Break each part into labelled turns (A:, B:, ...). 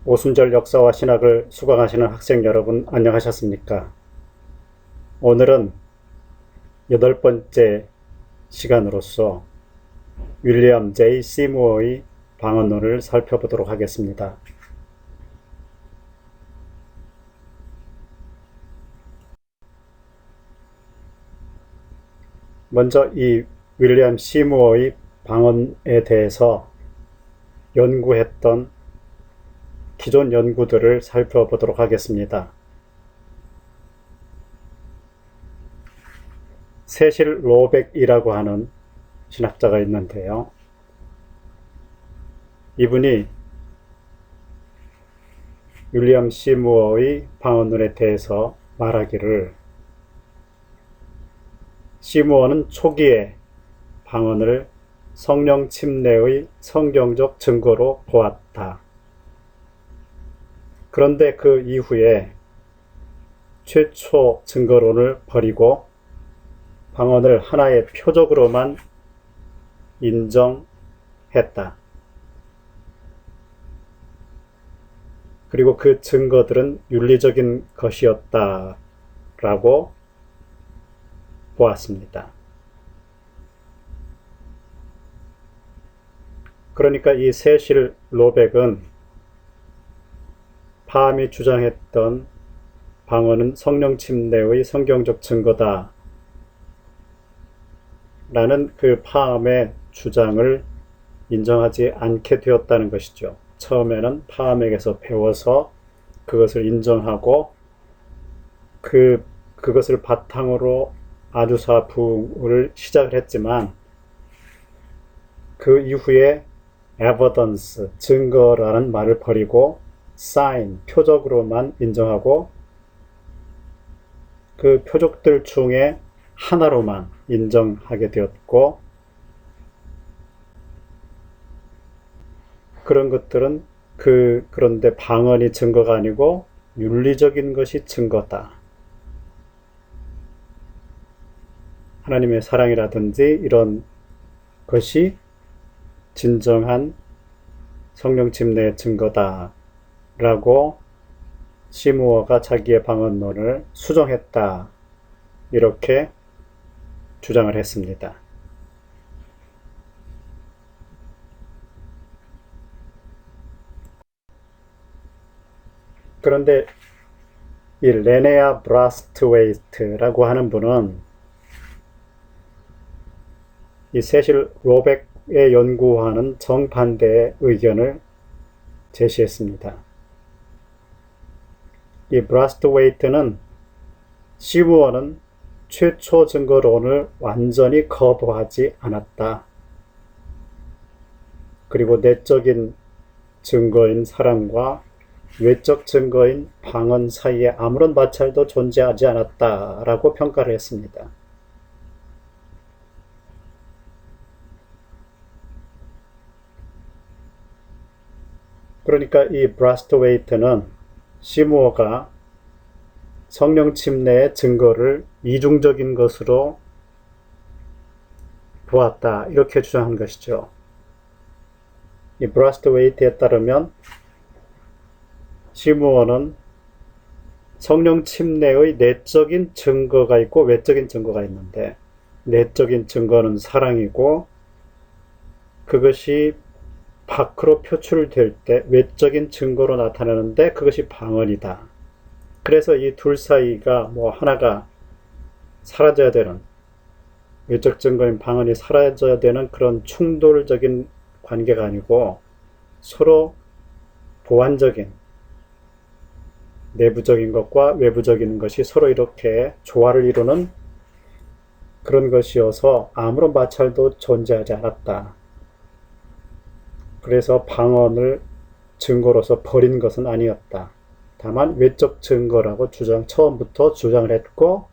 A: 오순절 역사와 신학을 수강하시는 학생 여러분 안녕하셨습니까? 오늘은 8번째 시간으로서 윌리엄 J. 시무어의 방언론을 살펴보도록 하겠습니다. 먼저 이 윌리엄 시무어의 방언에 대해서 연구했던 기존 연구들을 살펴보도록 하겠습니다. 세실 로백이라고 하는 신학자가 있는데요. 이분이 윌리엄 시무어의 방언론에 대해서 말하기를, 시무어는 초기에 방언을 성령 침례의 성경적 증거로 보았다. 그런데 그 이후에 최초 증거론을 버리고 방언을 하나의 표적으로만 인정했다. 그리고 그 증거들은 윤리적인 것이었다라고 보았습니다. 그러니까 이 세실 로백은 파함이 주장했던 방언은 성령 침례의 성경적 증거다 라는 그 파함의 주장을 인정하지 않게 되었다는 것이죠. 처음에는 파함에게서 배워서 그것을 인정하고 그것을 바탕으로 아주사 부흥을 시작을 했지만, 그 이후에 evidence, 증거라는 말을 버리고 sign, 표적으로만 인정하고 그 표적들 중에 하나로만 인정하게 되었고, 그런 것들은 그런데 방언이 증거가 아니고 윤리적인 것이 증거다. 하나님의 사랑이라든지 이런 것이 진정한 성령 침례의 증거다 라고 시무어가 자기의 방언론을 수정했다, 이렇게 주장을 했습니다. 그런데 이 레네아 브라스트웨이트라고 하는 분은 이 세실 로백의 연구와는 정반대의 의견을 제시했습니다. 이 브라스트웨이트는 시무어는 최초 증거론을 완전히 거부하지 않았다. 그리고 내적인 증거인 사랑과 외적 증거인 방언 사이에 아무런 마찰도 존재하지 않았다라고 평가를 했습니다. 그러니까 이 브라스트웨이트는 시무어가 성령 침례의 증거를 이중적인 것으로 보았다, 이렇게 주장한 것이죠. 이 브라스트웨이트에 따르면 시무어는 성령 침례의 내적인 증거가 있고 외적인 증거가 있는데, 내적인 증거는 사랑이고 그것이 밖으로 표출될 때 외적인 증거로 나타나는데 그것이 방언이다. 그래서 이 둘 사이가 하나가 사라져야 되는, 외적 증거인 방언이 사라져야 되는 그런 충돌적인 관계가 아니고 서로 보완적인, 내부적인 것과 외부적인 것이 서로 이렇게 조화를 이루는 그런 것이어서 아무런 마찰도 존재하지 않았다. 그래서 방언을 증거로서 버린 것은 아니었다. 다만 외적 증거라고 처음부터 주장을 했고,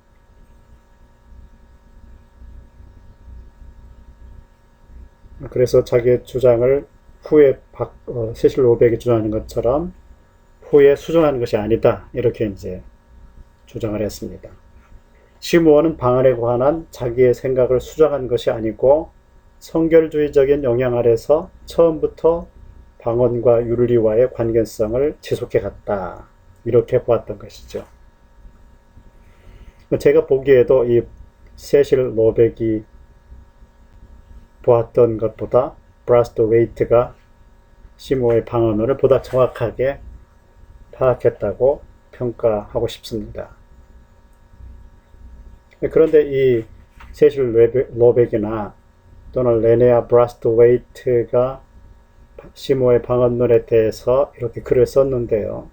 A: 그래서 자기의 주장을 후에 세실 로백이 주장하는 것처럼 후에 수정하는 것이 아니다, 이렇게 이제 주장을 했습니다. 시무어는 방언에 관한 자기의 생각을 수정한 것이 아니고 성결주의적인 영향 아래서 처음부터 방언과 윤리와의 관계성을 지속해 갔다. 이렇게 보았던 것이죠. 제가 보기에도 이 세실 로백이 보았던 것보다 브라스트 웨이트가 시모어의 방언론을 보다 정확하게 파악했다고 평가하고 싶습니다. 그런데 이 세실 로백이나 또는 레네아 브라스트 웨이트가 시모어의 방언론에 대해서 이렇게 글을 썼는데요.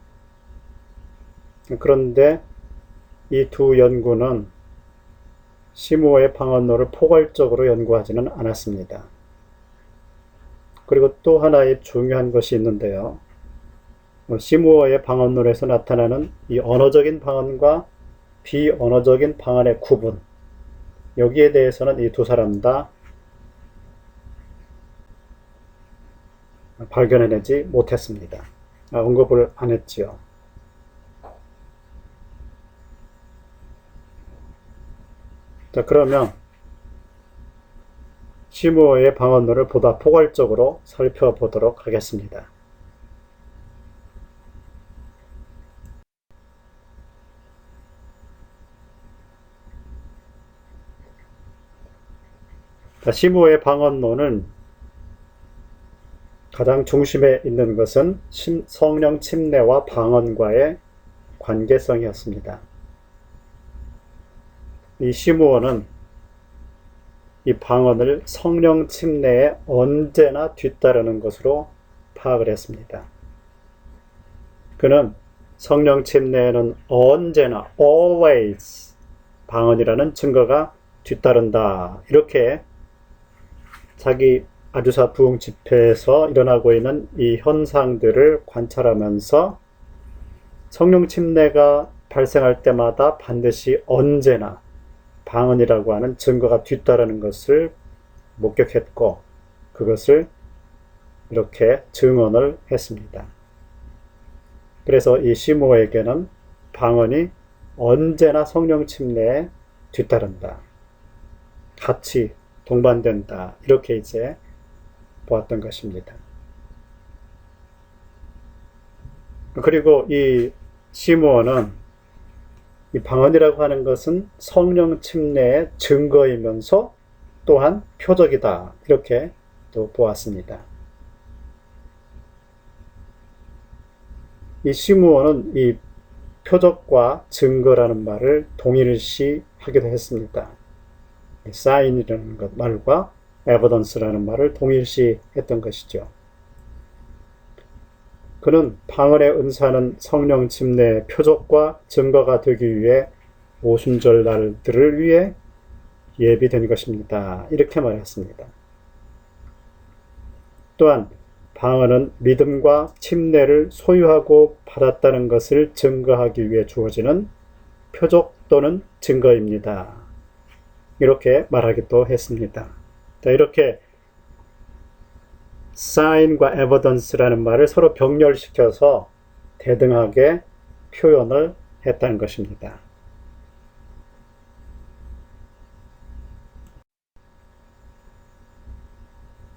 A: 그런데 이 두 연구는 시모어의 방언론을 포괄적으로 연구하지는 않았습니다. 그리고 또 하나의 중요한 것이 있는데요. 시모어의 방언론에서 나타나는 이 언어적인 방언과 비언어적인 방언의 구분, 여기에 대해서는 이 두 사람 다 발견해내지 못했습니다. 언급을 안 했지요. 자, 그러면 시모어의 방언론을 보다 포괄적으로 살펴보도록 하겠습니다. 자, 시모어의 방언론은 가장 중심에 있는 것은 성령 침례와 방언과의 관계성이었습니다. 이 시모어는 이 방언을 성령 침례에 언제나 뒤따르는 것으로 파악을 했습니다. 그는 성령 침례에는 언제나 always 방언이라는 증거가 뒤따른다. 이렇게 자기 아주사 부흥 집회에서 일어나고 있는 이 현상들을 관찰하면서 성령 침례가 발생할 때마다 반드시 언제나 방언이라고 하는 증거가 뒤따르는 것을 목격했고 그것을 이렇게 증언을 했습니다. 그래서 이 시모에게는 방언이 언제나 성령 침례에 뒤따른다. 같이 동반된다. 이렇게 이제 보았던 것입니다. 그리고 이 시모어는 이 방언이라고 하는 것은 성령 침례의 증거이면서 또한 표적이다. 이렇게 또 보았습니다. 이 시므온은 이 표적과 증거라는 말을 동일시 하기도 했습니다. 사인이라는 것 말과 에버던스라는 말을 동일시 했던 것이죠. 그는 방언의 은사는 성령 침례의 표적과 증거가 되기 위해 오순절 날들을 위해 예비된 것입니다. 이렇게 말했습니다. 또한 방언은 믿음과 침례를 소유하고 받았다는 것을 증거하기 위해 주어지는 표적 또는 증거입니다. 이렇게 말하기도 했습니다. 자, 이렇게 sign과 evidence라는 말을 서로 병렬시켜서 대등하게 표현을 했다는 것입니다.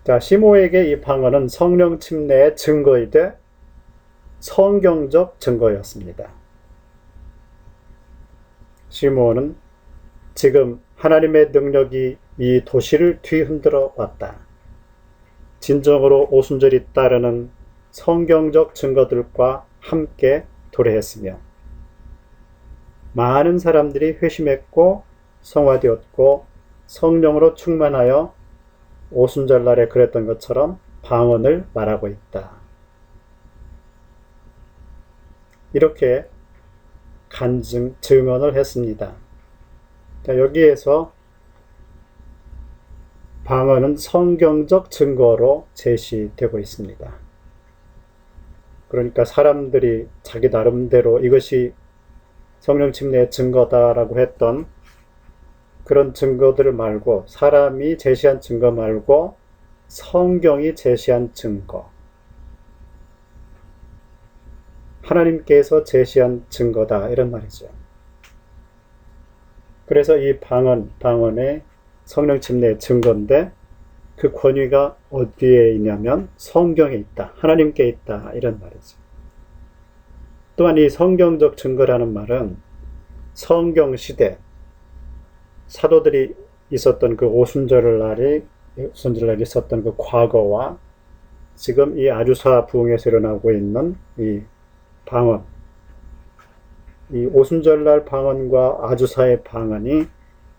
A: 자, 시모에게 이 방언은 성령 침례의 증거이되 성경적 증거였습니다. 시모는 지금 하나님의 능력이 이 도시를 뒤흔들어 왔다. 진정으로 오순절이 따르는 성경적 증거들과 함께 도래했으며 많은 사람들이 회심했고 성화되었고 성령으로 충만하여 오순절 날에 그랬던 것처럼 방언을 말하고 있다. 이렇게 증언을 했습니다. 자, 여기에서 방언은 성경적 증거로 제시되고 있습니다. 그러니까 사람들이 자기 나름대로 이것이 성령 침례의 증거다라고 했던 그런 증거들 말고 사람이 제시한 증거 말고 성경이 제시한 증거, 하나님께서 제시한 증거다 이런 말이죠. 그래서 이 방언의 성령 침례의 증거인데 그 권위가 어디에 있냐면 성경에 있다. 하나님께 있다. 이런 말이죠. 또한 이 성경적 증거라는 말은 성경 시대 사도들이 있었던 그 오순절날이 있었던 그 과거와 지금 이 아주사 부흥에서 일어나고 있는 이 방언, 이 오순절날 방언과 아주사의 방언이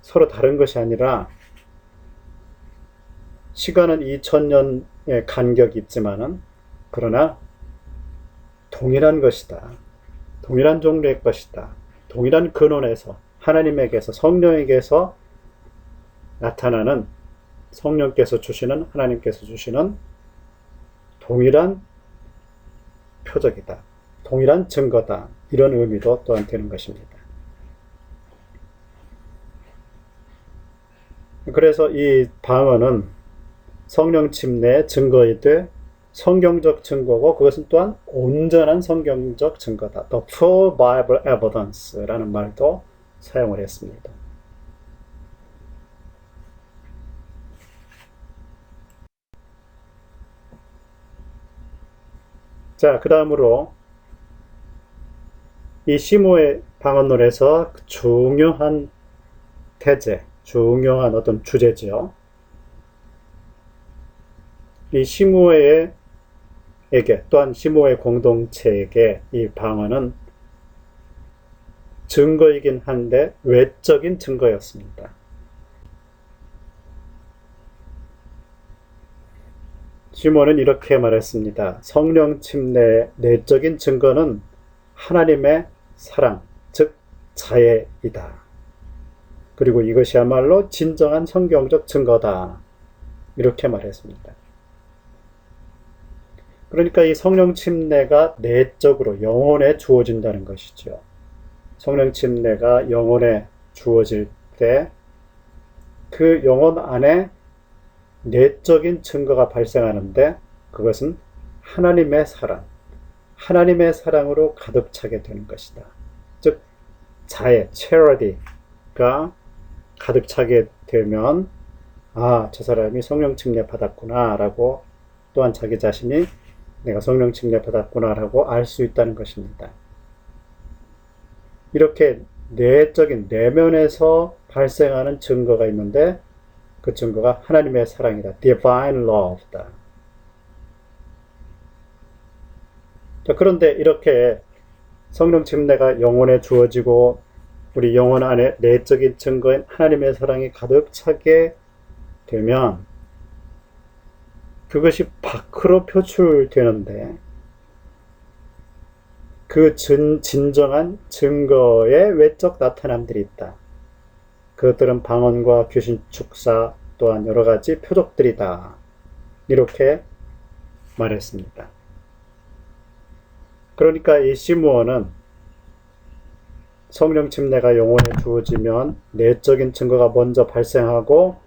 A: 서로 다른 것이 아니라 시간은 2000년의 간격이 있지만은 그러나 동일한 것이다. 동일한 종류의 것이다. 동일한 근원에서 하나님에게서 성령에게서 나타나는 성령께서 주시는 하나님께서 주시는 동일한 표적이다. 동일한 증거다. 이런 의미도 또한 되는 것입니다. 그래서 이 방언은 성령 침례의 증거이되 성경적 증거고 그것은 또한 온전한 성경적 증거다. The full Bible evidence라는 말도 사용을 했습니다. 자, 그 다음으로 이 시모의 방언론에서 중요한 태제, 중요한 어떤 주제지요. 이 시모에게 또한 시모의 공동체에게 이 방언은 증거이긴 한데 외적인 증거였습니다. 시모는 이렇게 말했습니다. 성령 침례의 내적인 증거는 하나님의 사랑, 즉 자애이다. 그리고 이것이야말로 진정한 성경적 증거다. 이렇게 말했습니다. 그러니까 이 성령 침례가 내적으로 영혼에 주어진다는 것이죠. 성령 침례가 영혼에 주어질 때 그 영혼 안에 내적인 증거가 발생하는데 그것은 하나님의 사랑, 하나님의 사랑으로 가득 차게 되는 것이다. 즉 자애, charity가 가득 차게 되면 아, 저 사람이 성령 침례 받았구나 라고 또한 자기 자신이 내가 성령 침례 받았구나 라고 알 수 있다는 것입니다. 이렇게 내적인 내면에서 발생하는 증거가 있는데 그 증거가 하나님의 사랑이다. Divine Love다. 자, 그런데 이렇게 성령 침례가 영혼에 주어지고 우리 영혼 안에 내적인 증거인 하나님의 사랑이 가득 차게 되면 그것이 밖으로 표출되는데 그 진정한 증거의 외적 나타남들이 있다. 그것들은 방언과 귀신 축사 또한 여러 가지 표적들이다. 이렇게 말했습니다. 그러니까 이 시므온은 성령 침례가 영혼에 주어지면 내적인 증거가 먼저 발생하고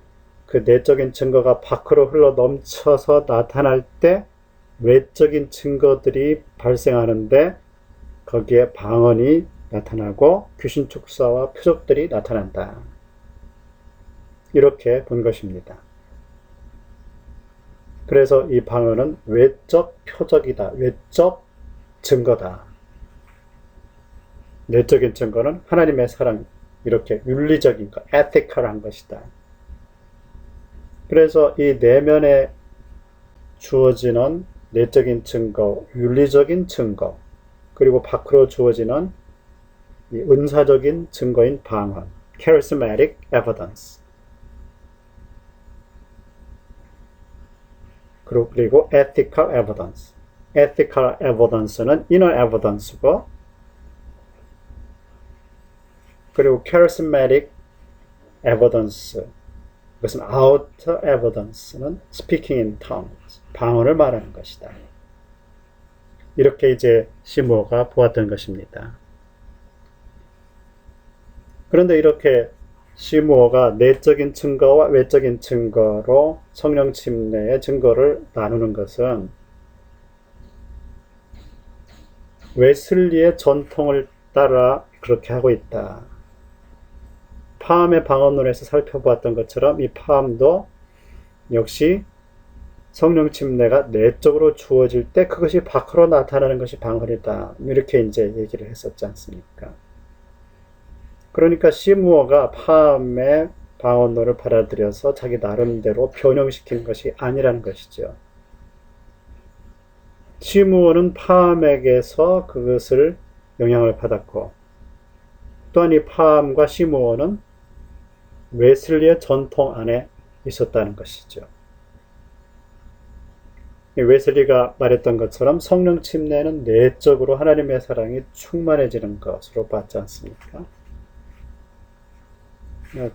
A: 그 내적인 증거가 밖으로 흘러 넘쳐서 나타날 때 외적인 증거들이 발생하는데 거기에 방언이 나타나고 귀신 축사와 표적들이 나타난다. 이렇게 본 것입니다. 그래서 이 방언은 외적 표적이다. 외적 증거다. 내적인 증거는 하나님의 사랑, 이렇게 윤리적인 것, 에티컬한 것이다. 그래서 이 내면에 주어지는 내적인 증거, 윤리적인 증거, 그리고 밖으로 주어지는 이 은사적인 증거인 방언, charismatic evidence. 그리고 ethical evidence. ethical evidence는 inner evidence고, 그리고 charismatic evidence, 그것은 outer evidence는 speaking in tongues, 방언을 말하는 것이다. 이렇게 이제 시므오가 보았던 것입니다. 그런데 이렇게 시므오가 내적인 증거와 외적인 증거로 성령 침례의 증거를 나누는 것은 웨슬리의 전통을 따라 그렇게 하고 있다. 파함의 방언론에서 살펴보았던 것처럼 이 파함도 역시 성령 침례가 내적으로 주어질 때 그것이 밖으로 나타나는 것이 방언이다. 이렇게 이제 얘기를 했었지 않습니까? 그러니까 시므오가 파암의 방언론을 받아들여서 자기 나름대로 변형시킨 것이 아니라는 것이죠. 시므오는 파암에게서 그것을 영향을 받았고, 또한 이 파암과 시므오는 웨슬리의 전통 안에 있었다는 것이죠. 웨슬리가 말했던 것처럼 성령 침례는 내적으로 하나님의 사랑이 충만해지는 것으로 봤지 않습니까?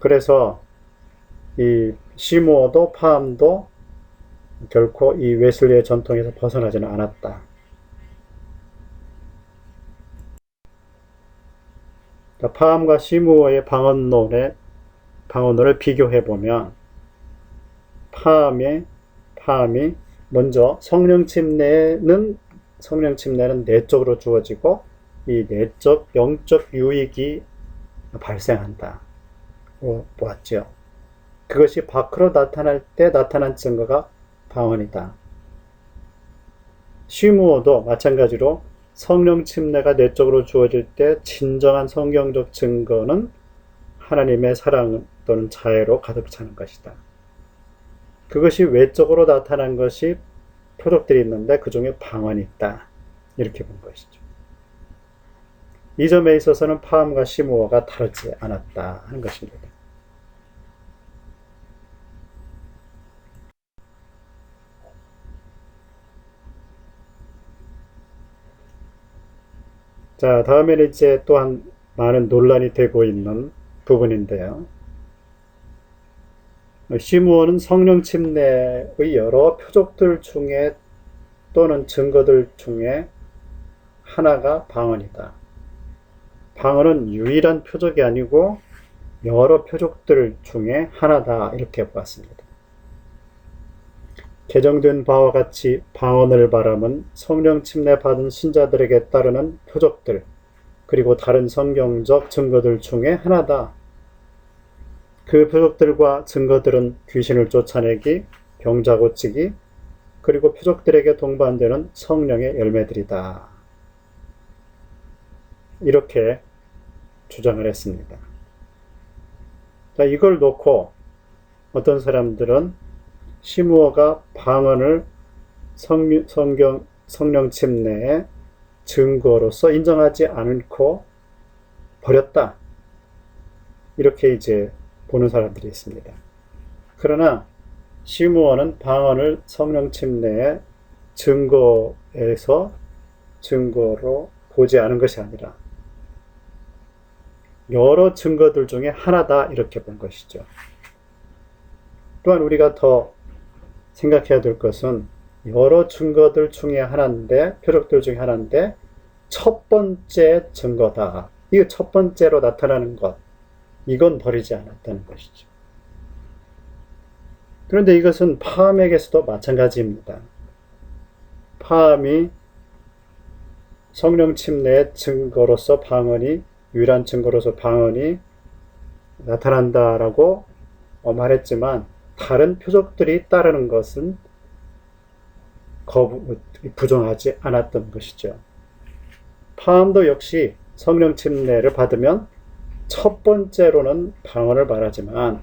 A: 그래서 이 시므오도 파암도 결코 이 웨슬리의 전통에서 벗어나지는 않았다. 파암과 시므오의 방언론을 비교해보면 파암이 먼저 성령 침례는 내적으로 주어지고 이 내적 영적 유익이 발생한다. 보았죠. 그것이 밖으로 나타날 때 나타난 증거가 방언이다. 시므오도 마찬가지로 성령 침례가 내적으로 주어질 때 진정한 성경적 증거는 하나님의 사랑 또는 자애로 가득 차는 것이다. 그것이 외적으로 나타난 것이 표적들이 있는데 그 중에 방언이 있다. 이렇게 본 것이죠. 이 점에 있어서는 파암과 시므오가 다르지 않았다 하는 것입니다. 자, 다음에는 이제 또한 많은 논란이 되고 있는 부분인데요. 시므오는 성령 침례의 여러 표적들 중에 또는 증거들 중에 하나가 방언이다. 방언은 유일한 표적이 아니고 여러 표적들 중에 하나다. 이렇게 보았습니다. 개정된 바와 같이 방언을 바람은 성령 침례 받은 신자들에게 따르는 표적들, 그리고 다른 성경적 증거들 중에 하나다. 그 표적들과 증거들은 귀신을 쫓아내기, 병자 고치기, 그리고 표적들에게 동반되는 성령의 열매들이다. 이렇게 주장을 했습니다. 자, 이걸 놓고 어떤 사람들은 시므오가 방언을 성령 침례의 증거로서 인정하지 않고 버렸다. 이렇게 이제 보는 사람들이 있습니다. 그러나 시므오는 방언을 성령 침례의 증거로 보지 않은 것이 아니라 여러 증거들 중에 하나다. 이렇게 본 것이죠. 또한 우리가 더 생각해야 될 것은 여러 증거들 중에 하나인데, 표적들 중에 하나인데 첫 번째 증거다. 이 첫 번째로 나타나는 것, 이건 버리지 않았다는 것이죠. 그런데 이것은 파암에게서도 마찬가지입니다. 파암이 성령 침례의 증거로서 유일한 증거로서 방언이 나타난다라고 말했지만 다른 표적들이 따르는 것은 부정하지 않았던 것이죠. 파암도 역시 성령 침례를 받으면 첫 번째로는 방언을 말하지만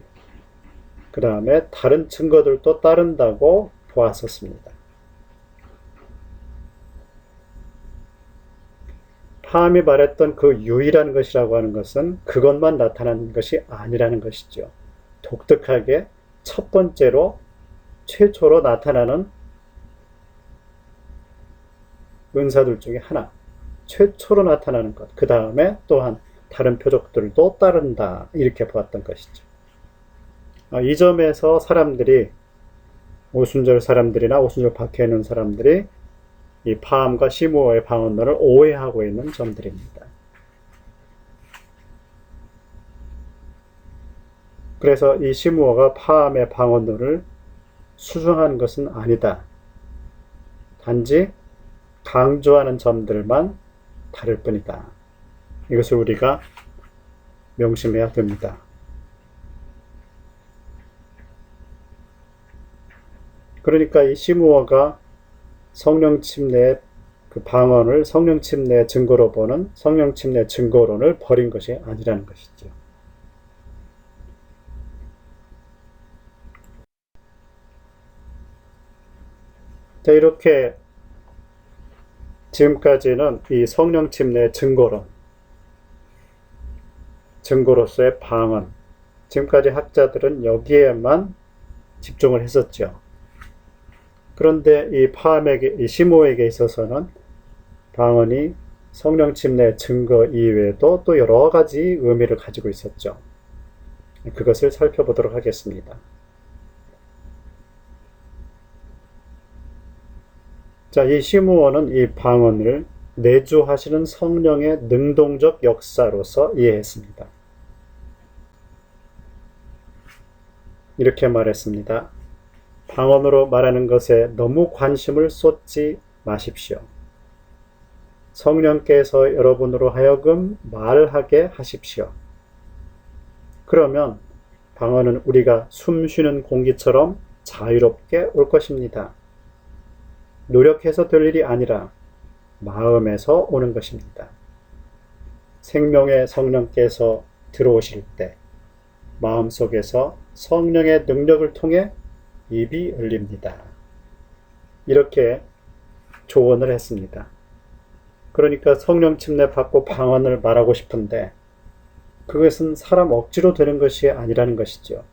A: 그 다음에 다른 증거들도 따른다고 보았었습니다. 파암이 말했던 그 유일한 것이라고 하는 것은 그것만 나타나는 것이 아니라는 것이죠. 독특하게 첫 번째로 최초로 나타나는 은사들 중에 하나, 최초로 나타나는 것, 그 다음에 또한 다른 표적들도 따른다. 이렇게 보았던 것이죠. 이 점에서 사람들이, 오순절 사람들이나 오순절 밖에 있는 사람들이 이 파암과 시므오의 방언론을 오해하고 있는 점들입니다. 그래서 이 시므오가 파암의 방언론을 수정한 것은 아니다. 단지 강조하는 점들만 다를 뿐이다. 이것을 우리가 명심해야 됩니다. 그러니까 이 시무어가 성령 침례의 그 방언을 성령 침례의 증거로 보는 성령 침례 증거론을 버린 것이 아니라는 것이죠. 자, 이렇게 지금까지는 이 성령 침례의 증거론, 증거로서의 방언, 지금까지 학자들은 여기에만 집중을 했었죠. 그런데 이 파함에게, 이 시므오에게 있어서는 방언이 성령 침례 증거 이외에도 또 여러 가지 의미를 가지고 있었죠. 그것을 살펴보도록 하겠습니다. 자, 이 시므오는 이 방언을 내주하시는 성령의 능동적 역사로서 이해했습니다. 이렇게 말했습니다. 방언으로 말하는 것에 너무 관심을 쏟지 마십시오. 성령께서 여러분으로 하여금 말하게 하십시오. 그러면 방언은 우리가 숨 쉬는 공기처럼 자유롭게 올 것입니다. 노력해서 될 일이 아니라 마음에서 오는 것입니다. 생명의 성령께서 들어오실 때 마음속에서 성령의 능력을 통해 입이 열립니다. 이렇게 조언을 했습니다. 그러니까 성령 침례 받고 방언을 말하고 싶은데 그것은 사람 억지로 되는 것이 아니라는 것이죠.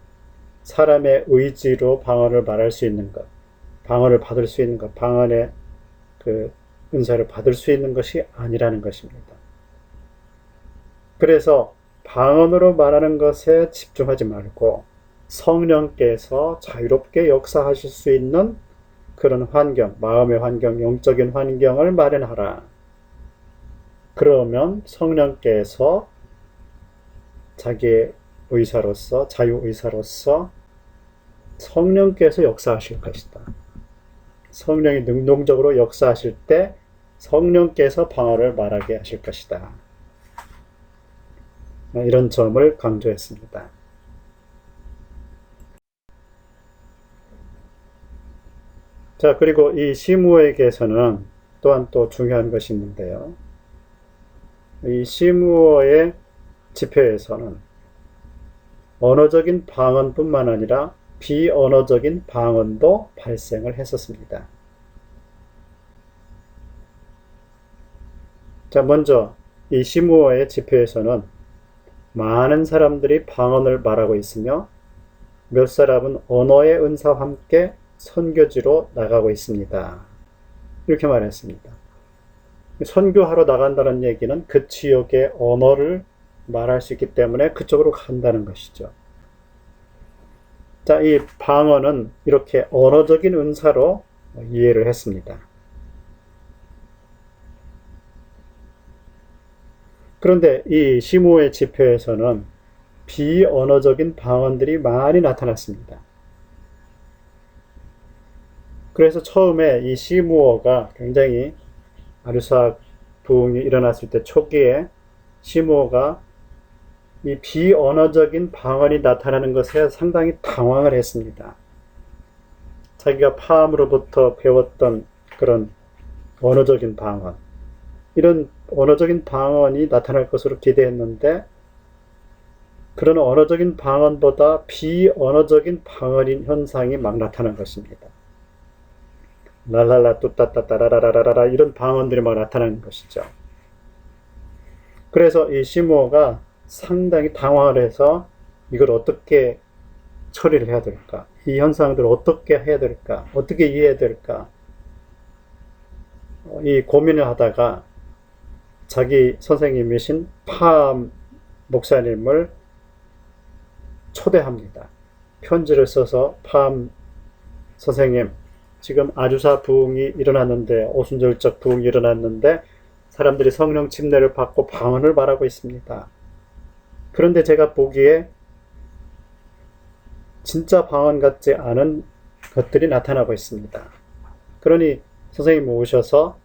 A: 사람의 의지로 방언을 말할 수 있는 것, 방언을 받을 수 있는 것, 방언의 그 은사를 받을 수 있는 것이 아니라는 것입니다. 그래서 방언으로 말하는 것에 집중하지 말고 성령께서 자유롭게 역사하실 수 있는 그런 환경, 마음의 환경, 영적인 환경을 마련하라. 그러면 성령께서 자기의 의사로서, 자유의사로서 성령께서 역사하실 것이다. 성령이 능동적으로 역사하실 때 성령께서 방언을 말하게 하실 것이다. 이런 점을 강조했습니다. 자, 그리고 이 시므오에게서는 또한 또 중요한 것이 있는데요. 이 시므오의 집회에서는 언어적인 방언뿐만 아니라 비언어적인 방언도 발생을 했었습니다. 자, 먼저 이 시므오의 집회에서는 많은 사람들이 방언을 말하고 있으며 몇 사람은 언어의 은사와 함께 선교지로 나가고 있습니다. 이렇게 말했습니다. 선교하러 나간다는 얘기는 그 지역의 언어를 말할 수 있기 때문에 그쪽으로 간다는 것이죠. 자, 이 방언은 이렇게 언어적인 은사로 이해를 했습니다. 그런데 이 시므오의 집회에서는 비언어적인 방언들이 많이 나타났습니다. 그래서 처음에 이 시므오가 굉장히 아류사 부흥이 일어났을 때 초기에 시므오가 이 비언어적인 방언이 나타나는 것에 상당히 당황을 했습니다. 자기가 파암으로부터 배웠던 그런 언어적인 방언, 이런 언어적인 방언이 나타날 것으로 기대했는데 그런 언어적인 방언보다 비언어적인 방언인 현상이 막 나타난 것입니다. 랄랄라 뚜따따따라라라라 이런 방언들이 막 나타나는 것이죠. 그래서 이 시므오가 상당히 당황을 해서 이걸 어떻게 처리를 해야 될까? 이 현상들을 어떻게 해야 될까? 어떻게 이해해야 될까? 이 고민을 하다가 자기 선생님이신 파암 목사님을 초대합니다. 편지를 써서 파암 선생님, 지금 아주사 부흥이 일어났는데, 오순절적 부흥이 일어났는데 사람들이 성령 침례를 받고 방언을 말하고 있습니다. 그런데 제가 보기에 진짜 방언 같지 않은 것들이 나타나고 있습니다. 그러니 선생님 오셔서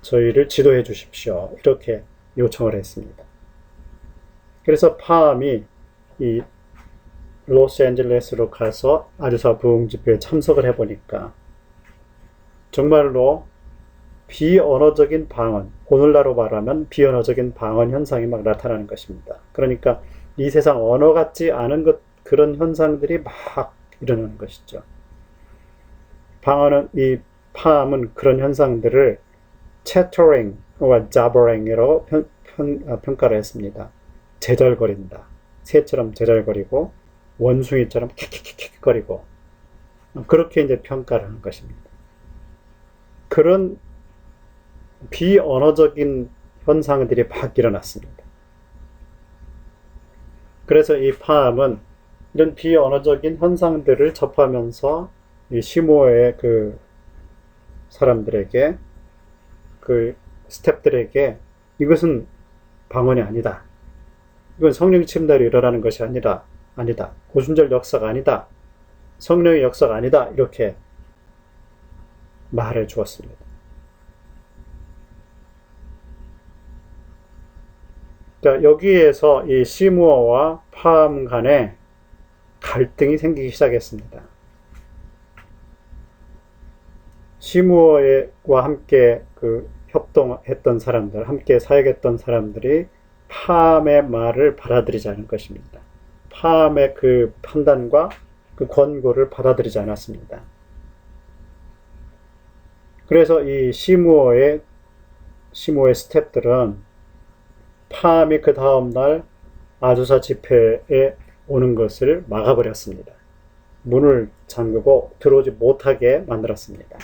A: 저희를 지도해 주십시오. 이렇게 요청을 했습니다. 그래서 파암이 이 로스앤젤레스로 가서 아주사 부흥 집회에 참석을 해보니까 정말로 비언어적인 방언, 오늘날로 말하면 비언어적인 방언 현상이 막 나타나는 것입니다. 그러니까 이 세상 언어 같지 않은 그런 현상들이 막 일어나는 것이죠. 이 파암은 그런 현상들을 chattering,와 jabbering,이라고 평가를 했습니다. 제잘거린다. 새처럼 제잘거리고 원숭이처럼 킥킥킥킥거리고 그렇게 이제 평가를 한 것입니다. 그런 비언어적인 현상들이 막 일어났습니다. 그래서 이 파암은 이런 비언어적인 현상들을 접하면서 이 시모의 그 사람들에게, 그 스탭들에게 이것은 방언이 아니다. 이건 성령 침례로 일어나는 것이 아니다. 오순절 역사가 아니다. 성령의 역사가 아니다. 이렇게 말해 주었습니다. 자, 여기에서 이 시므어와 파암 간에 갈등이 생기기 시작했습니다. 시므어와 함께 협동했던 사람들, 함께 사역했던 사람들이 파암의 말을 받아들이지 않을 것입니다. 파암의 그 판단과 그 권고를 받아들이지 않았습니다. 그래서 이 시므어의 스탭들은 파암이 그 다음날 아주사 집회에 오는 것을 막아버렸습니다. 문을 잠그고 들어오지 못하게 만들었습니다.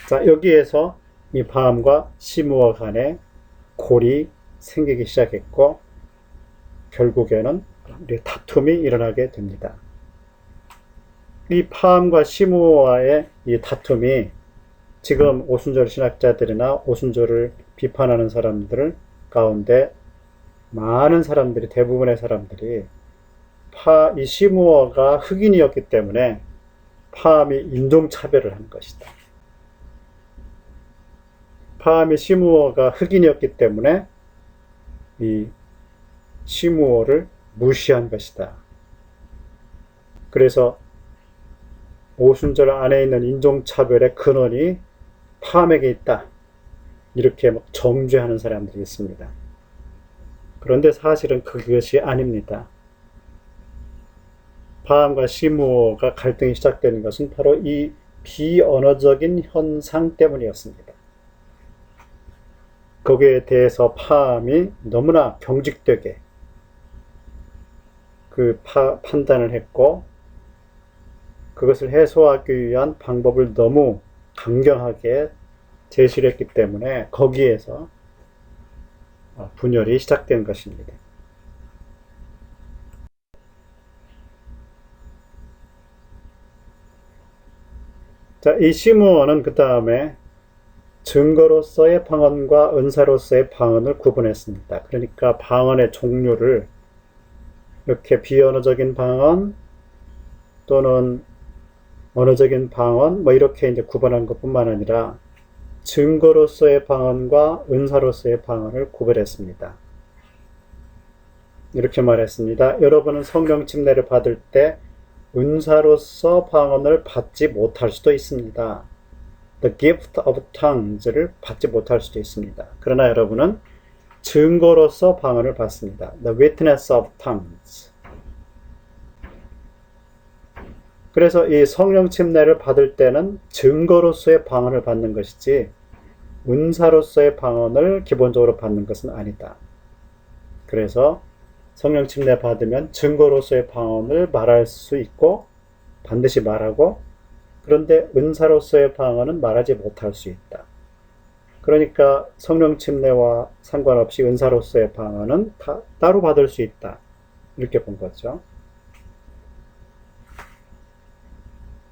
A: 자, 여기에서 이 파암과 시므어 간에 골이 생기기 시작했고 결국에는 다툼이 일어나게 됩니다. 이 파암과 시므어와의 이 다툼이 지금 오순절 신학자들이나 오순절을 비판하는 사람들 가운데 많은 사람들이, 대부분의 사람들이 이 시므어가 흑인이었기 때문에 파암이 인종차별을 한 것이다. 파암이 시므어가 흑인이었기 때문에 이 시므어를 무시한 것이다. 그래서 오순절 안에 있는 인종차별의 근원이 파암에게 있다. 이렇게 막 정죄하는 사람들이 있습니다. 그런데 사실은 그것이 아닙니다. 파암과 시므어가 갈등이 시작되는 것은 바로 이 비언어적인 현상 때문이었습니다. 거기에 대해서 파암이 너무나 경직되게 판단을 했고 그것을 해소하기 위한 방법을 너무 강경하게 제시를 했기 때문에 거기에서 분열이 시작된 것입니다. 자, 이 시므어는 그 다음에 증거로서의 방언과 은사로서의 방언을 구분했습니다. 그러니까 방언의 종류를 이렇게 비언어적인 방언 또는 언어적인 방언 이렇게 이제 구분한 것뿐만 아니라 증거로서의 방언과 은사로서의 방언을 구별했습니다. 이렇게 말했습니다. 여러분은 성령 침례를 받을 때 은사로서 방언을 받지 못할 수도 있습니다. The gift of tongues를 받지 못할 수도 있습니다. 그러나 여러분은 증거로서 방언을 받습니다. The witness of tongues. 그래서 이 성령 침례를 받을 때는 증거로서의 방언을 받는 것이지 은사로서의 방언을 기본적으로 받는 것은 아니다. 그래서 성령 침례 받으면 증거로서의 방언을 말할 수 있고 반드시 말하고 그런데 은사로서의 방언은 말하지 못할 수 있다. 그러니까 성령 침례와 상관없이 은사로서의 방언은 따로 받을 수 있다. 이렇게 본 거죠.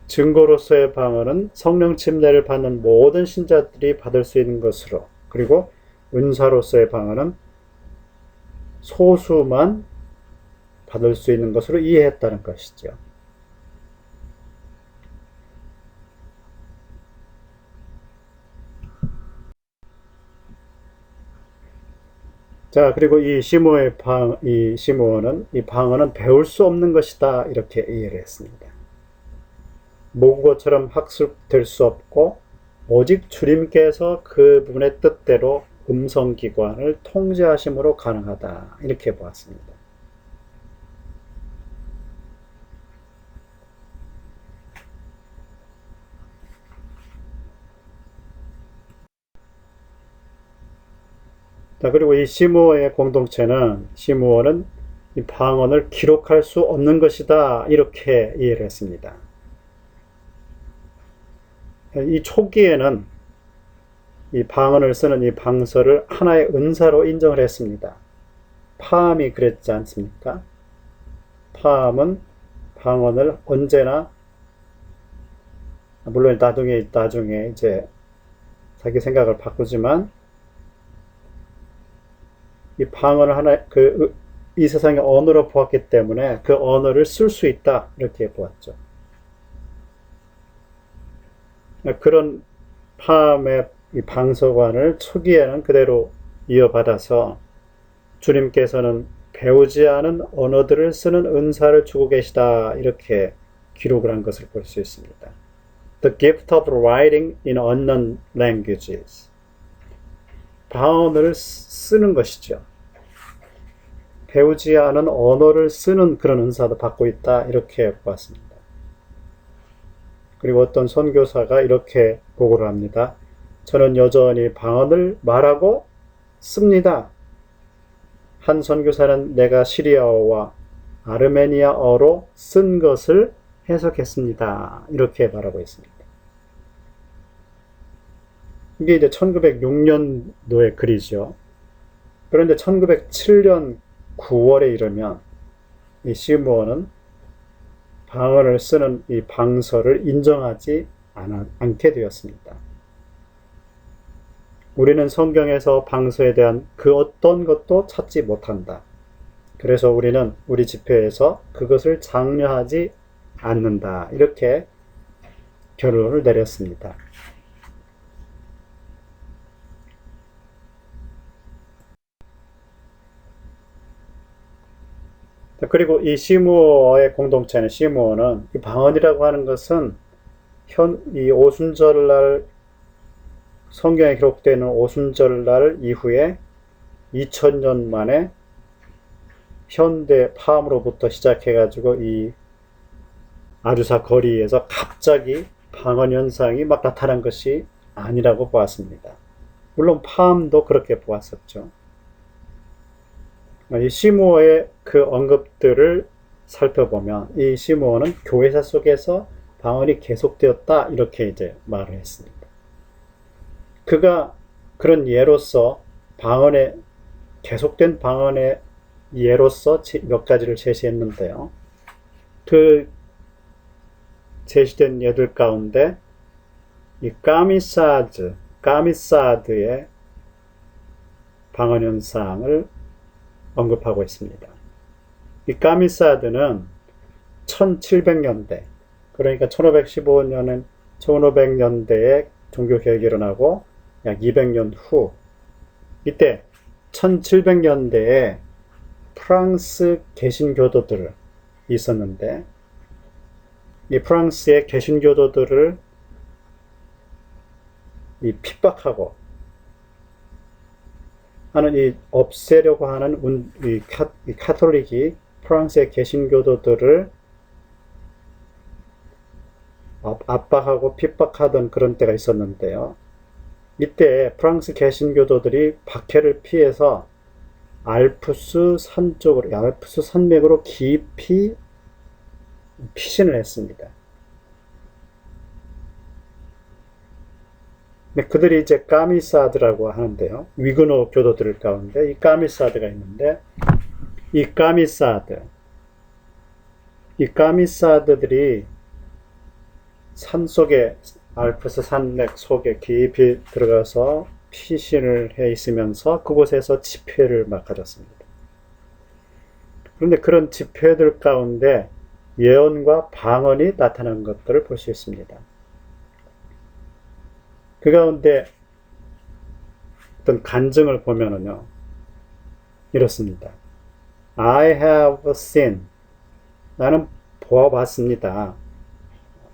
A: 증거로서의 방언은 성령 침례를 받는 모든 신자들이 받을 수 있는 것으로, 그리고 은사로서의 방언은 소수만 받을 수 있는 것으로 이해했다는 것이죠. 자, 그리고 이 시므온은 이 방언은 배울 수 없는 것이다. 이렇게 이해를 했습니다. 모국어처럼 학습될 수 없고 오직 주님께서 그분의 뜻대로 음성기관을 통제하심으로 가능하다. 이렇게 보았습니다. 자, 그리고 이 시므온은 이 방언을 기록할 수 없는 것이다. 이렇게 이해를 했습니다. 이 초기에는 이 방언을 쓰는 이 방서를 하나의 은사로 인정을 했습니다. 파암이 그랬지 않습니까? 파암은 방언을 언제나, 물론 나중에 이제 자기 생각을 바꾸지만, 이 방언을 이 세상의 언어로 보았기 때문에 그 언어를 쓸 수 있다. 이렇게 보았죠. 그런 파암의 이 방서관을 초기에는 그대로 이어받아서 주님께서는 배우지 않은 언어들을 쓰는 은사를 주고 계시다. 이렇게 기록을 한 것을 볼 수 있습니다. The gift of writing in unknown languages. 방언을 쓰는 것이죠. 배우지 않은 언어를 쓰는 그런 은사도 받고 있다. 이렇게 보았습니다. 그리고 어떤 선교사가 이렇게 보고를 합니다. 저는 여전히 방언을 말하고 씁니다. 한 선교사는 내가 시리아어와 아르메니아어로 쓴 것을 해석했습니다. 이렇게 말하고 있습니다. 이게 이제 1906년도의 글이죠. 그런데 1907년 9월에 이르면 이 시므온은 방언을 쓰는 이 방서를 인정하지 않게 되었습니다. 우리는 성경에서 방서에 대한 그 어떤 것도 찾지 못한다. 그래서 우리는 우리 집회에서 그것을 장려하지 않는다. 이렇게 결론을 내렸습니다. 그리고 이 시므온의 공동체는 시므온은 이 방언이라고 하는 것은 이 오순절날 성경에 기록되는 오순절날 이후에 2000년 만에 현대 파암으로부터 시작해가지고 이 아주사 거리에서 갑자기 방언 현상이 막 나타난 것이 아니라고 보았습니다. 물론 파암도 그렇게 보았었죠. 이 시므온의 그 언급들을 살펴보면 이 시므온은 교회사 속에서 방언이 계속되었다 이렇게 이제 말을 했습니다. 그가 그런 예로서 계속된 방언의 예로서 몇 가지를 제시했는데요. 그 제시된 예들 가운데 이 까미사드의 방언 현상을 언급하고 있습니다. 이 까미사드는 1700년대, 그러니까 1500년대에 종교개혁이 일어나고 약 200년 후, 이때 1700년대에 프랑스 개신교도들이 있었는데 이 프랑스의 개신교도들을 핍박하고 하는 없애려고 하는 이 카톨릭이 프랑스의 개신교도들을 압박하고 핍박하던 그런 때가 있었는데요. 이때 프랑스 개신교도들이 박해를 피해서 알프스 산맥으로 깊이 피신을 했습니다. 그들이 이제 까미사드라고 하는데요. 위그노 교도들 가운데 이 까미사드가 있는데 이 까미사드들이 산속에 알프스 산맥 속에 깊이 들어가서 피신을 해 있으면서 그곳에서 집회를 막 가졌습니다. 그런데 그런 집회들 가운데 예언과 방언이 나타난 것들을 볼 수 있습니다. 그 가운데 어떤 간증을 보면은요, 이렇습니다. I have seen. 나는 보아봤습니다.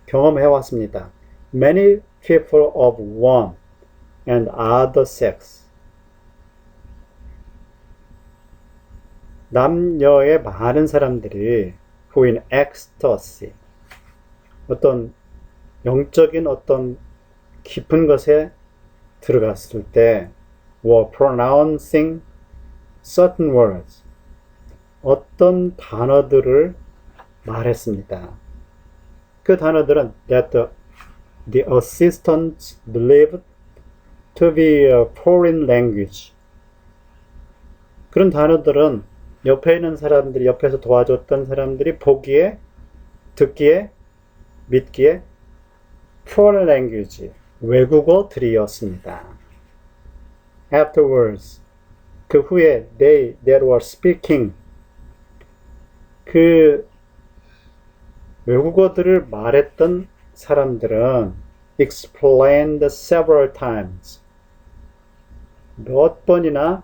A: 경험해왔습니다. Many people of one and other sex. 남녀의 많은 사람들이 who in ecstasy. 어떤 영적인 어떤 깊은 것에 들어갔을 때 were pronouncing certain words. 어떤 단어들을 말했습니다. 그 단어들은 that the assistants believed to be a foreign language. 그런 단어들은 옆에 있는 사람들이, 옆에서 도와줬던 사람들이 보기에, 듣기에, 믿기에 foreign language, 외국어들이었습니다. Afterwards, 그 후에 they that were speaking, 그 외국어들을 말했던 사람들은 explained several times, 몇 번이나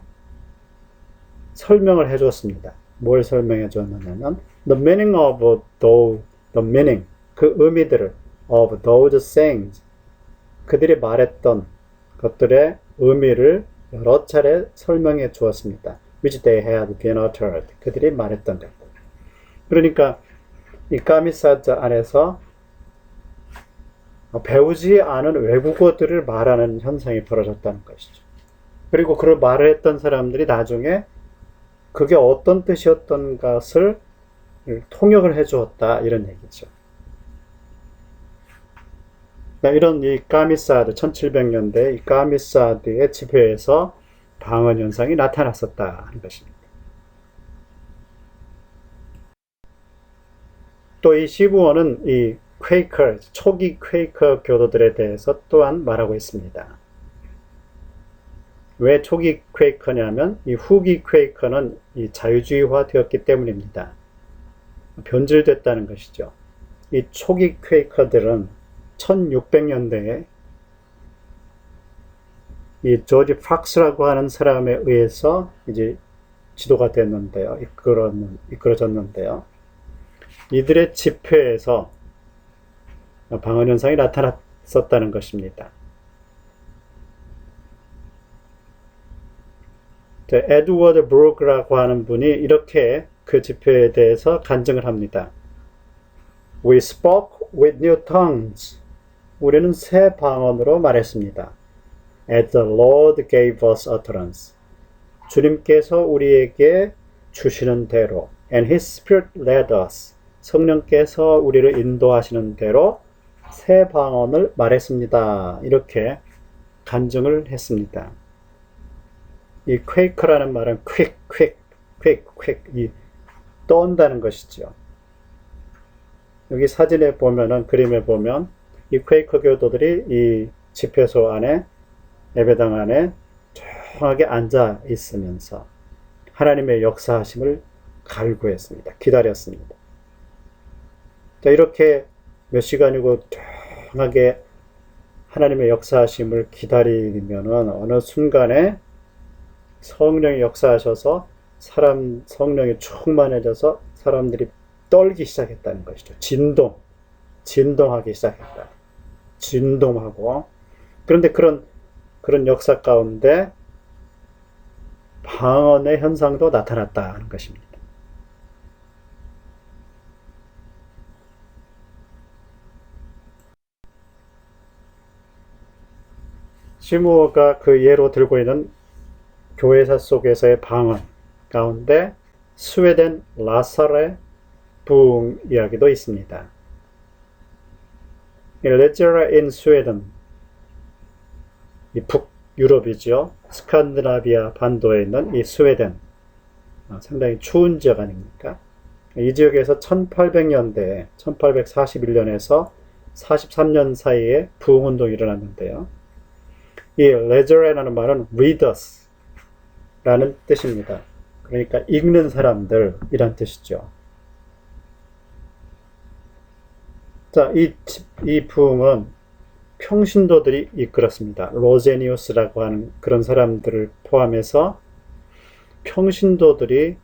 A: 설명을 해줬습니다. 뭘 설명해 줬느냐면 the meaning of those, the meaning, 그 의미들을 of those sayings, 그들이 말했던 것들의 의미를 여러 차례 설명해 주었습니다. which they had been uttered, 그들이 말했던 것. 그러니까 이 까미사드 안에서 배우지 않은 외국어들을 말하는 현상이 벌어졌다는 것이죠. 그리고 그걸 말을 했던 사람들이 나중에 그게 어떤 뜻이었던 것을 통역을 해 주었다, 이런 얘기죠. 이런 이 까미사드, 1700년대 이 까미사드의 집회에서 방언 현상이 나타났었다는 것입니다. 또 이 시부어는 이 퀘이커, 초기 퀘이커 교도들에 대해서 또한 말하고 있습니다. 왜 초기 퀘이커냐면 이 후기 퀘이커는 이 자유주의화 되었기 때문입니다. 변질됐다는 것이죠. 이 초기 퀘이커들은 1600년대에 이 조지 팍스라고 하는 사람에 의해서 이제 지도가 됐는데요. 이끌어졌는데요. 이들의 집회에서 방언 현상이 나타났었다는 것입니다. 에드워드 브루크라고 하는 분이 이렇게 그 집회에 대해서 간증을 합니다. We spoke with new tongues. 우리는 새 방언으로 말했습니다. As the Lord gave us utterance. 주님께서 우리에게 주시는 대로. And His Spirit led us. 성령께서 우리를 인도하시는 대로 새 방언을 말했습니다. 이렇게 간증을 했습니다. 이 퀘이커라는 말은 퀵, 이 떤다는 것이죠. 여기 사진에 보면은, 그림에 보면 이 퀘이커 교도들이 이 집회소 안에, 예배당 안에 조용하게 앉아 있으면서 하나님의 역사하심을 갈구했습니다. 기다렸습니다. 자, 이렇게 몇 시간이고 조용하게 하나님의 역사하심을 기다리면은 어느 순간에 성령이 역사하셔서 성령이 충만해져서 사람들이 떨기 시작했다는 것이죠. 진동하기 시작했다. 진동하고. 그런데 그런 역사 가운데 방언의 현상도 나타났다는 것입니다. 시무어가 그 예로 들고 있는 교회사 속에서의 방언 가운데 스웨덴 라사레 부흥 이야기도 있습니다. 레제라 인 스웨덴, 이 북유럽이죠. 스칸디나비아 반도에 있는 이 스웨덴, 상당히 추운 지역 아닙니까? 이 지역에서 1800년대, 1841년에서 43년 사이에 부흥운동이 일어났는데요. 이 레저레라는 말은 readers 라는 뜻입니다. 그러니까 읽는 사람들, 이란 뜻이죠. 자, 이 부흥은 평신도들이 이끌었습니다. 로제니우스라고 하는 그런 사람들을 포함해서 평신도들이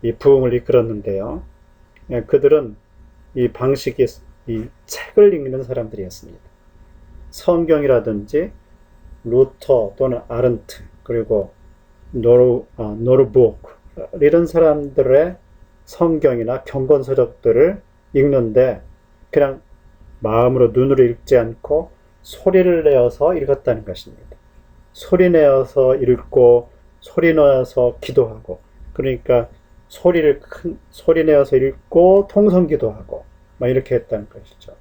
A: 이 부흥을 이끌었는데요. 그들은 이 방식이 이 책을 읽는 사람들이었습니다. 성경이라든지 루터 또는 아른트 그리고 노르부크 이런 사람들의 성경이나 경건서적들을 읽는데 그냥 마음으로 눈으로 읽지 않고 소리를 내어서 읽었다는 것입니다. 소리 내어서 읽고 소리 내어서 기도하고 그러니까 소리 내어서 읽고 통성기도하고 막 이렇게 했다는 것이죠.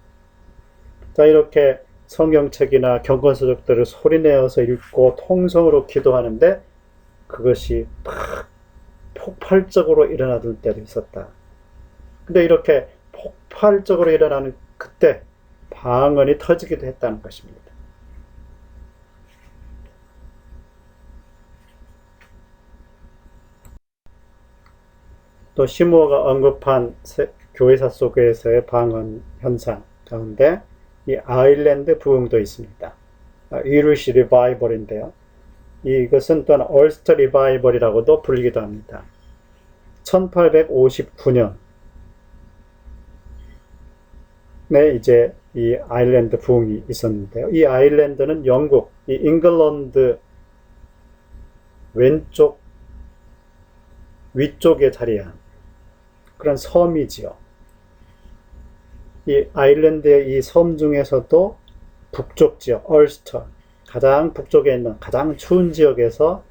A: 자, 이렇게 성경책이나 경건서적들을 소리 내어서 읽고 통성으로 기도하는데 그것이 막 폭발적으로 일어나던 때도 있었다. 근데 이렇게 폭발적으로 일어나는 그때 방언이 터지기도 했다는 것입니다. 또 시므어가 언급한 교회사 속에서의 방언 현상 가운데 이 아일랜드 부흥도 있습니다. 이르시 리바이벌인데요. 이것은 또한 얼스터 리바이벌이라고도 불리기도 합니다. 1859년에 이제 이 아일랜드 부흥이 있었는데요. 이 아일랜드는 영국, 이 잉글랜드 왼쪽 위쪽에 자리한 그런 섬이지요. 이 아일랜드의 이 섬 중에서도 북쪽 지역, 얼스터, 가장 북쪽에 있는 가장 추운 지역에서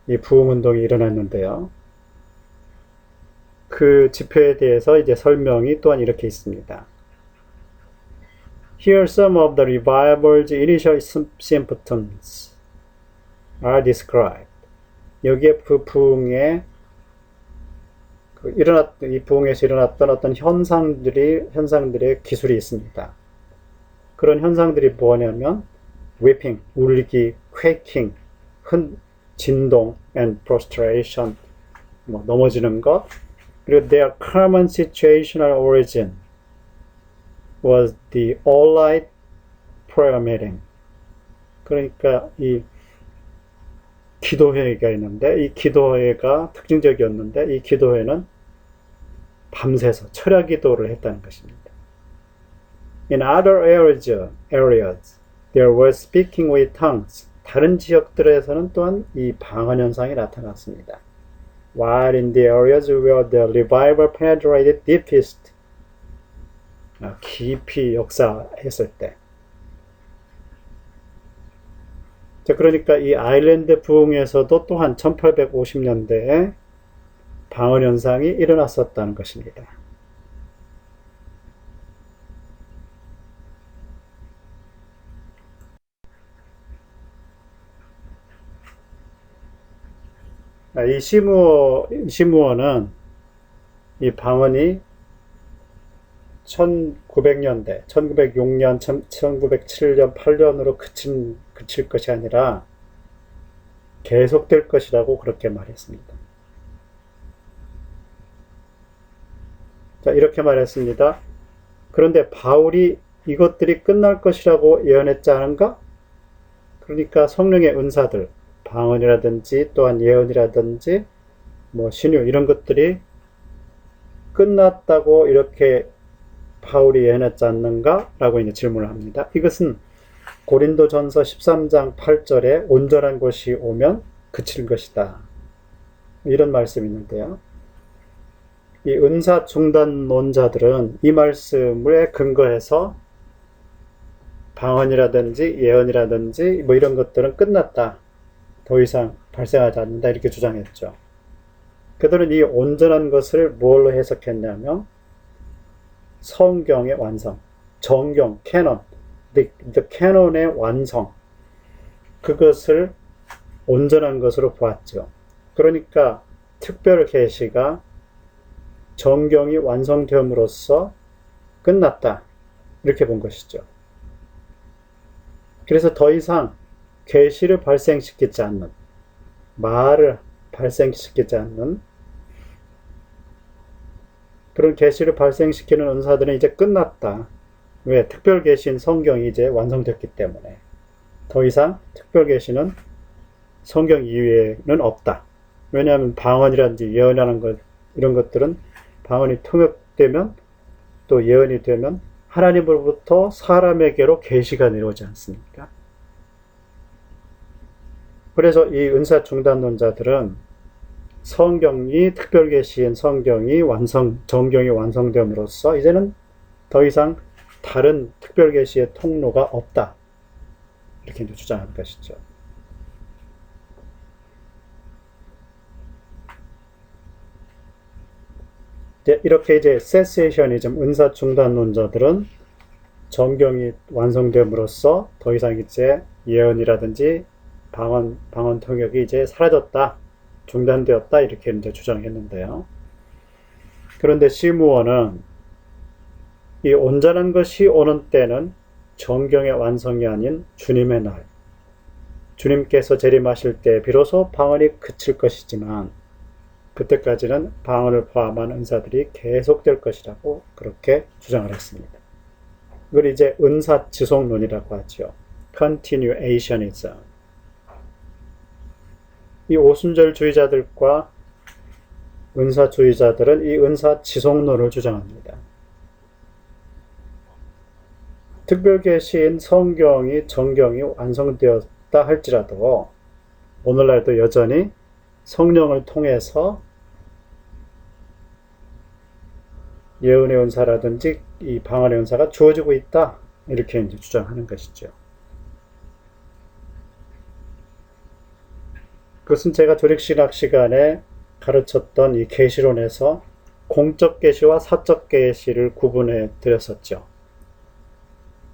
A: 이 부흥운동이 일어났는데요. 그 지표에 대해서 이제 설명이 또한 이렇게 있습니다. Here some of the revival's initial symptoms are described. 여기에 그 부흥에 이 부흥에서 일어났던 어떤 현상들의 기술이 있습니다. 그런 현상들이 뭐냐면 weeping, 울기, quaking, 진동, and prostration, 넘어지는 것. 그리고 their common situational origin was the all-night prayer meeting. 그러니까 이 기도회가 있는데 이 기도회가 특징적이었는데 이 기도회는 밤새서 철야 기도를 했다는 것입니다. In other areas there was speaking with tongues. 다른 지역들에서는 또한 이 방언 현상이 나타났습니다. While in the areas where the revival penetrated deepest, 깊이 역사했을 때. 자, 그러니까 이 아일랜드 부흥에서도 또한 1850년대에 방언 현상이 일어났었다는 것입니다. 이 시므어는 이 방언이 1900년대, 1906년, 1907년, 8년으로 그칠 것이 아니라 계속될 것이라고 그렇게 말했습니다. 자, 이렇게 말했습니다. 그런데 바울이 이것들이 끝날 것이라고 예언했지 않은가? 그러니까 성령의 은사들, 방언이라든지 또한 예언이라든지 신유 이런 것들이 끝났다고 이렇게 바울이 예언했지 않는가? 라고 이제 질문을 합니다. 이것은 고린도전서 13장 8절에 온전한 것이 오면 그칠 것이다. 이런 말씀이 있는데요. 이 은사 중단론자들은 이 말씀에 근거해서 방언이라든지 예언이라든지 이런 것들은 끝났다. 더 이상 발생하지 않는다. 이렇게 주장했죠. 그들은 이 온전한 것을 뭘로 해석했냐면 성경의 완성, 정경, 캐논, the canon의 완성, 그것을 온전한 것으로 보았죠. 그러니까 특별 계시가 정경이 완성됨으로써 끝났다. 이렇게 본 것이죠. 그래서 더 이상 계시를 발생시키지 않는, 말을 발생시키지 않는 그런 계시를 발생시키는 은사들은 이제 끝났다. 왜? 특별 계시인 성경이 이제 완성됐기 때문에 더 이상 특별 계시는 성경 이외에는 없다. 왜냐하면 방언이라든지 예언이라는 것, 이런 것들은 방언이 통역되면 또 예언이 되면 하나님으로부터 사람에게로 계시가 내려오지 않습니까? 그래서 이 은사 중단론자들은 성경이 특별 계시인 성경이 정경이 완성됨으로써 이제는 더 이상 다른 특별 계시의 통로가 없다. 이렇게 이제 주장하는 것이죠. 이렇게 이제 세세이셔니즘 은사 중단론자들은 정경이 완성됨으로써 더 이상 이제 예언이라든지 방언 통역이 이제 사라졌다, 중단되었다 이렇게 이제 주장했는데요. 그런데 시무어는 이 온전한 것이 오는 때는 정경의 완성이 아닌 주님의 날, 주님께서 재림하실 때 비로소 방언이 그칠 것이지만 그때까지는 방언을 포함한 은사들이 계속될 것이라고 그렇게 주장을 했습니다. 이걸 이제 은사 지속론이라고 하죠. Continuationism. 이 오순절주의자들과 은사주의자들은 이 은사 지속론을 주장합니다. 특별계시인 성경이 정경이 완성되었다 할지라도 오늘날도 여전히 성령을 통해서 예언의 은사라든지 이 방언의 은사가 주어지고 있다 이렇게 이제 주장하는 것이죠. 그것은 제가 조력신학 시간에 가르쳤던 이 계시론에서 공적 계시와 사적 계시를 구분해 드렸었죠.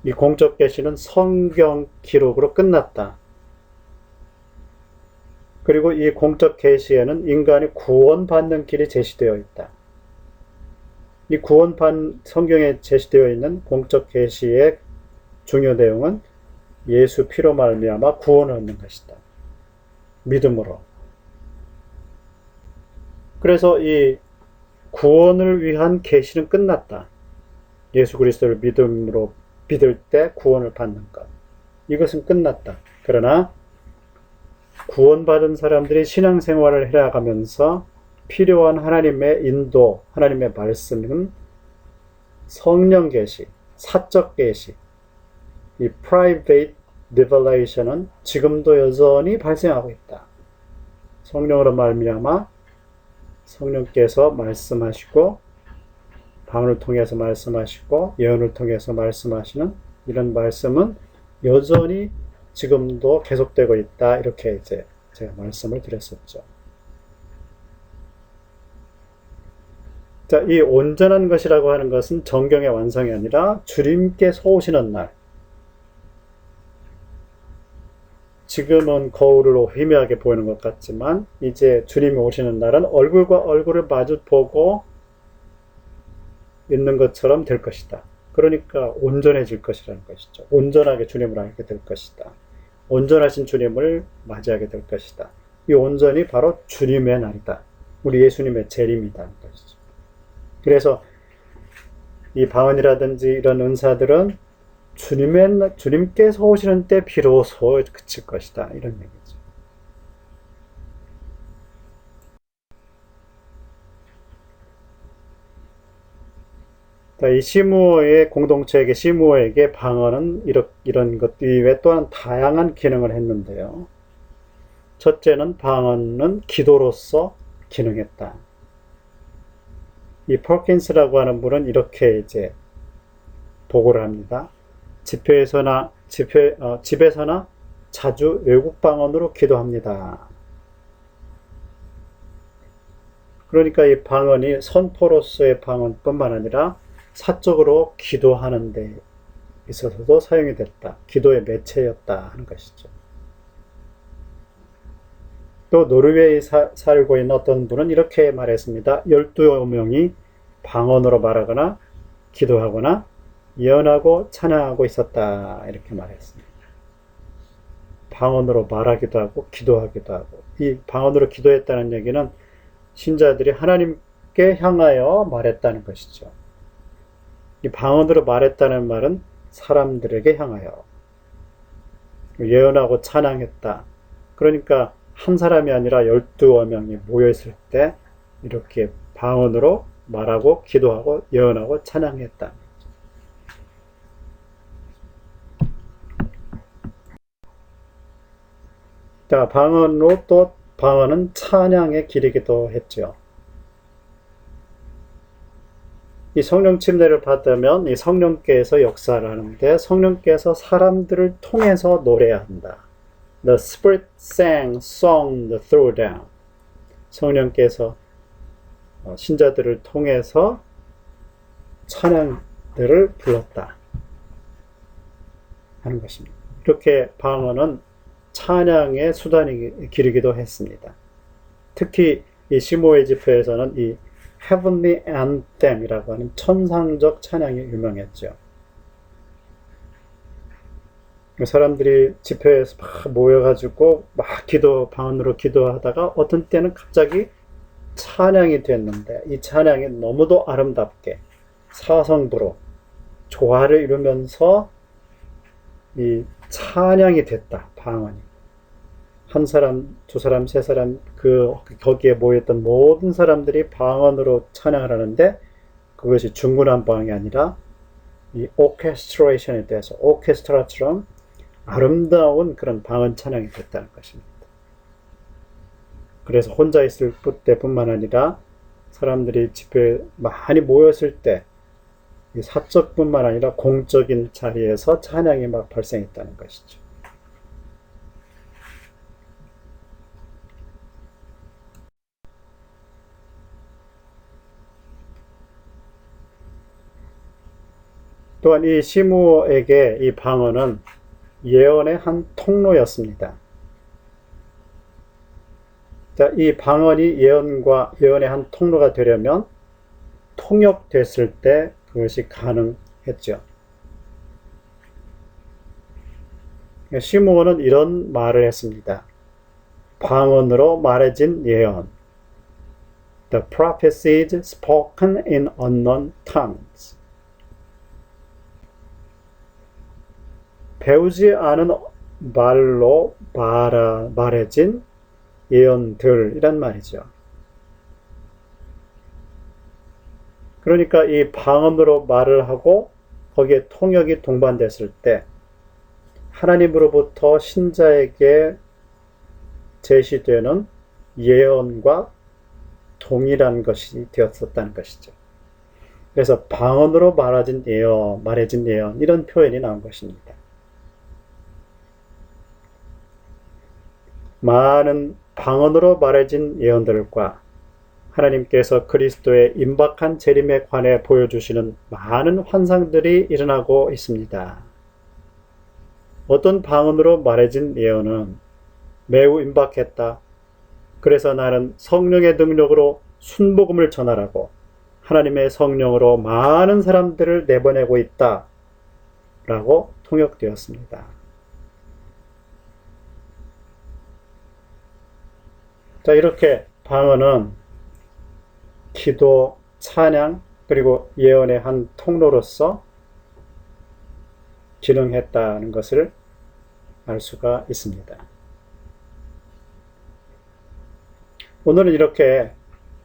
A: 이 공적 계시는 성경 기록으로 끝났다. 그리고 이 공적 계시에는 인간이 구원받는 길이 제시되어 있다. 이 성경에 제시되어 있는 공적 계시의 중요 내용은 예수 피로 말미암아 구원을 얻는 것이다. 믿음으로. 그래서 이 구원을 위한 계시는 끝났다. 예수 그리스도를 믿음으로 믿을 때 구원을 받는 것. 이것은 끝났다. 그러나 구원받은 사람들이 신앙생활을 해나가면서 필요한 하나님의 인도, 하나님의 말씀은 성령 계시, 사적 계시, 이 private revelation은 지금도 여전히 발생하고 있다. 성령으로 말미암아 성령께서 말씀하시고 방언을 통해서 말씀하시고 예언을 통해서 말씀하시는 이런 말씀은 여전히 지금도 계속되고 있다. 이렇게 이제 제가 말씀을 드렸었죠. 자, 이 온전한 것이라고 하는 것은 정경의 완성이 아니라 주님께서 오시는 날. 지금은 거울로 희미하게 보이는 것 같지만 이제 주님이 오시는 날은 얼굴과 얼굴을 마주 보고 있는 것처럼 될 것이다. 그러니까 온전해질 것이라는 것이죠. 온전하게 주님을 알게 될 것이다. 온전하신 주님을 맞이하게 될 것이다. 이 온전이 바로 주님의 날이다. 우리 예수님의 재림이라는 것이죠. 그래서 이 방언이라든지 이런 은사들은 주님께서 오시는 때 비로소 그칠 것이다. 이런 얘기죠. 이 시무어의 공동체에게 시무어에게 방언은 이런 것 이외에 또한 다양한 기능을 했는데요. 첫째는 방언은 기도로서 기능했다. 이 퍼킨스라고 하는 분은 이렇게 이제 보고를 합니다. 집에서나 자주 외국 방언으로 기도합니다. 그러니까 이 방언이 선포로서의 방언뿐만 아니라 사적으로 기도하는 데 있어서도 사용이 됐다. 기도의 매체였다 하는 것이죠. 또 노르웨이에 살고 있는 어떤 분은 이렇게 말했습니다. 12명이 방언으로 말하거나 기도하거나 예언하고 찬양하고 있었다. 이렇게 말했습니다. 방언으로 말하기도 하고 기도하기도 하고, 이 방언으로 기도했다는 얘기는 신자들이 하나님께 향하여 말했다는 것이죠. 이 방언으로 말했다는 말은 사람들에게 향하여 예언하고 찬양했다. 그러니까 한 사람이 아니라 12명이 모여있을 때 이렇게 방언으로 말하고 기도하고 예언하고 찬양했다. 자, 방언으로 또 방언은 찬양의 길이기도 했죠. 이 성령 침례를 받으면 이 성령께서 역사를 하는데 성령께서 사람들을 통해서 노래해야 한다. The Spirit sang song through them. 성령께서 신자들을 통해서 찬양들을 불렀다 하는 것입니다. 이렇게 방언은 찬양의 수단이 기르기도 했습니다. 특히 이 시모의 집회에서는 이 Heavenly Anthem이라고 하는 천상적 찬양이 유명했죠. 사람들이 집회에서 막 모여가지고 막 방언으로 기도하다가 어떤 때는 갑자기 찬양이 됐는데 이 찬양이 너무도 아름답게 사성부로 조화를 이루면서 이 찬양이 됐다. 방언이. 한 사람, 두 사람, 세 사람 거기에 모였던 모든 사람들이 방언으로 찬양을 하는데 그것이 중구난방이 아니라 이 오케스트레이션에 대해서 오케스트라처럼 아름다운 그런 방언 찬양이 됐다는 것입니다. 그래서 혼자 있을 때뿐만 아니라 사람들이 집회에 많이 모였을 때 사적뿐만 아니라 공적인 자리에서 찬양이 막 발생했다는 것이죠. 또한 이 시므에게 이 방언은 예언의 한 통로였습니다. 자, 이 방언이 예언의 한 통로가 되려면 통역됐을 때 그것이 가능했죠. 시므온은 이런 말을 했습니다. 방언으로 말해진 예언. The prophecies spoken in unknown tongues. 배우지 않은 말로 말해진 예언들이란 말이죠. 그러니까 이 방언으로 말을 하고 거기에 통역이 동반됐을 때 하나님으로부터 신자에게 제시되는 예언과 동일한 것이 되었었다는 것이죠. 그래서 방언으로 말해진 예언 이런 표현이 나온 것입니다. 많은 방언으로 말해진 예언들과 하나님께서 그리스도의 임박한 재림에 관해 보여주시는 많은 환상들이 일어나고 있습니다. 어떤 방언으로 말해진 예언은 매우 임박했다. 그래서 나는 성령의 능력으로 순복음을 전하라고 하나님의 성령으로 많은 사람들을 내보내고 있다. 라고 통역되었습니다. 자, 이렇게 방언은 기도, 찬양, 그리고 예언의 한 통로로서 기능했다는 것을 알 수가 있습니다. 오늘은 이렇게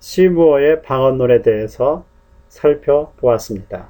A: 시므어의 방언론에 대해서 살펴보았습니다.